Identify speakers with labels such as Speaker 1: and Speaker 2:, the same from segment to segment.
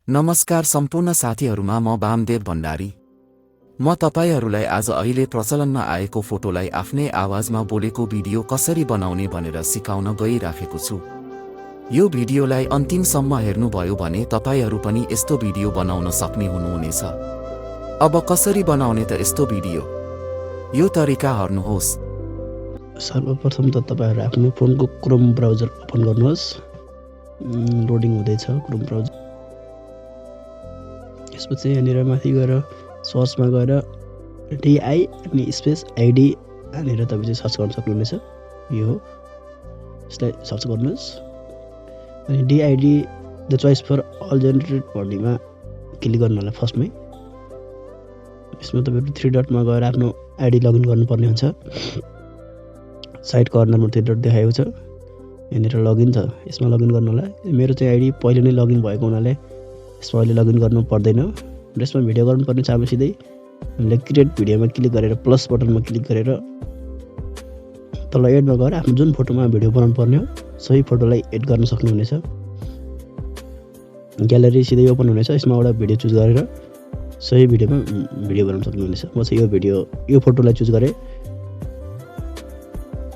Speaker 1: नमस्कार सम्पूर्ण साथीहरुमा म वामदेव भण्डारी। म तपाईहरुलाई आज अहिले प्रचलनमा आएको फोटोलाई आफ्नै आवाजमा बोलेको भिडियो कसरी बनाउने भनेर सिकाउन गइराखेको छु। यो भिडियोलाई अन्तिमसम्म हेर्नुभयो भने तपाईहरु पनि यस्तो भिडियो बनाउन सक्ने हुनुहुनेछ। अब कसरी बनाउने त यस्तो भिडियो? यो तरिका हेर्नुहोस्।
Speaker 2: सर्वप्रथम त तपाईहरु आफ्नो फोनको क्रोम ब्राउजर ओपन गर्नुहोस्। लोडिङ हुँदैछ क्रोम ब्राउजर। यसपछि यहाँनिर माथि गएर सर्चमा गएर DI अनि स्पेस ID हालेर तपाईले सर्च गर्न सक्नुहुनेछ। यो हो, यसलाई सर्च गर्नुहोस् अनि DID the choice for all generated भन्नेमा क्लिक गर्नु होला। फर्स्टमै यसमा तपाईहरु 3 डटमा गएर आफ्नो आइडी लगइन गर्नुपर्ने हुन्छ। साइड कर्नरमा 3 डट देखाएको छ, यहाँनिर लगइन छ, यसमा लगइन गर्नु होला। मेरो चाहिँ आइडी पहिले नै लगइन भएको हुनाले यसमा अहिले लगइन गर्नु पर्दैन। र यसमा भिडियो गर्नुपर्ने छ। अब सिधै हामीले क्रिएट भिडियोमा क्लिक गरेर प्लस बटनमा क्लिक गरेर तल एडमा गएर आफ्नो जुन फोटोमा भिडियो बनाउनु पर्ने हो सही फोटोलाई एड गर्न सक्नुहुनेछ। ग्यालरी सिधै ओपन हुनेछ। यसमा एउटा भिडियो चुज गरेर सही भिडियोमा भिडियो बनाउन सक्नुहुनेछ। म चाहिँ यो फोटोलाई चुज गरेँ।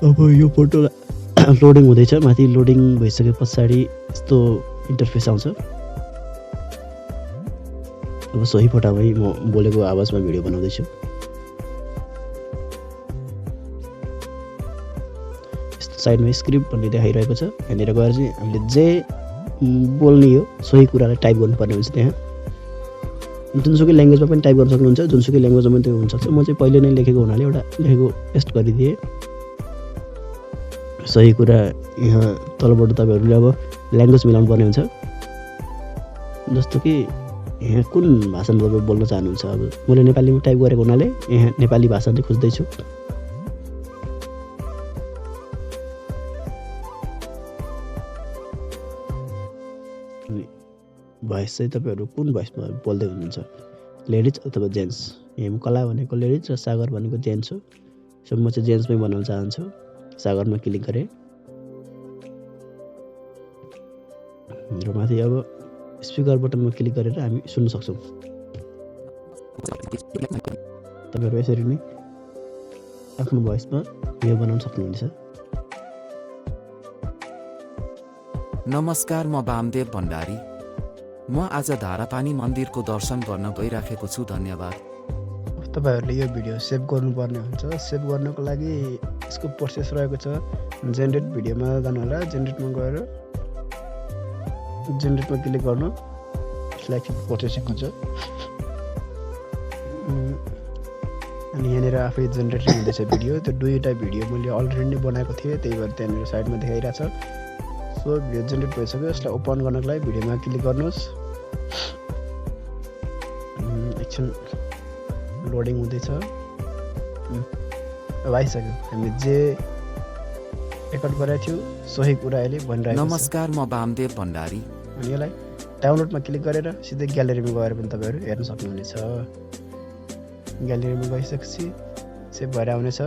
Speaker 2: अब यो फोटो लोडिङ हुँदैछ। माथि लोडिङ भइसके पछाडि यस्तो इन्टरफेस आउँछ। अब सही फोटोमै म बोलेको आवाजमा भिडियो बनाउँदैछु। यस्तो साइडमा स्क्रिप्ट भन्ने देखाइरहेको छ। यहाँनिर गएर चाहिँ हामीले जे बोल्ने हो सही कुरालाई टाइप गर्नुपर्ने हुन्छ। त्यहाँ जुनसुकै ल्याङ्ग्वेजमा पनि टाइप गर्न सक्नुहुन्छ, जुनसुकै ल्याङ्ग्वेजमा पनि त्यो हुनसक्छ। म चाहिँ पहिले नै लेखेको हुनाले एउटा लेखेको पेस्ट गरिदिएँ। सही कुरा यहाँ तलबाट तपाईहरुले अब ल्याङ्ग्वेज मिलाउनु पर्ने हुन्छ। जस्तो कि यहाँ कुन भाषामा तपाईँ बोल्न चाहनुहुन्छ। अब मैले नेपालीमा टाइप गरेको हुनाले यहाँ नेपाली भाषा चाहिँ खोज्दैछु। अनि भोइस चाहिँ तपाईहरु कुन भोइसमा बोल्दै हुनुहुन्छ, लेडिज अथवा जेन्ट्स। यहाँ कला भनेको लेडिज र सागर भनेको जेन्ट्स हो। सो म चाहिँ जेन्ट्समै बनाउन चाहन्छु। सागरमा क्लिक गरेँ र माथि अब स्पिकर बटनमा क्लिक गरेर हामी सुन्न सक्छौँ। तपाईहरु यसरी नै आफ्नो भोइसमा भिडियो बनाउन सक्नुहुनेछ।
Speaker 1: नमस्कार, म वामदेव भण्डारी। म आज धारापानी मन्दिरको दर्शन गर्न गइराखेको छु। धन्यवाद।
Speaker 2: तपाईहरुले यो भिडियो सेभ गर्नुपर्ने हुन्छ। सेभ गर्नको लागि यसको प्रोसेस रहेको छ। जेनेरेट भिडियोमा जानु होला। जेनेरेटमा गएर जेनेरेटमा क्लिक गर्नु। सिलेक्सन प्रोसेसिङ हुन्छ अनि यहाँनिर आफै जेनेरेट हुँदैछ भिडियो। त्यो दुईवटा भिडियो मैले अलरेडी नै बनाएको थिएँ, त्यही भएर त्यहाँनिर साइडमा देखाइरहेछ। सो भिडियो जेनेरेट भइसक्यो। यसलाई ओपन गर्नको लागि भिडियोमा क्लिक गर्नुहोस्। एकछिन लोडिङ हुँदैछ। अब आइसक्यो। हामी जे रेकर्ड गरेको थियो सही कुरा अहिले भनिरहेको छ।
Speaker 1: नमस्कार, म वामदेव भण्डारी।
Speaker 2: अनि यसलाई डाउनलोडमा क्लिक गरेर सिधै ग्यालेरीमा गएर पनि तपाईहरु हेर्न सक्नुहुनेछ। ग्यालेरीमा गइसकेपछि सेभ भएर आउनेछ।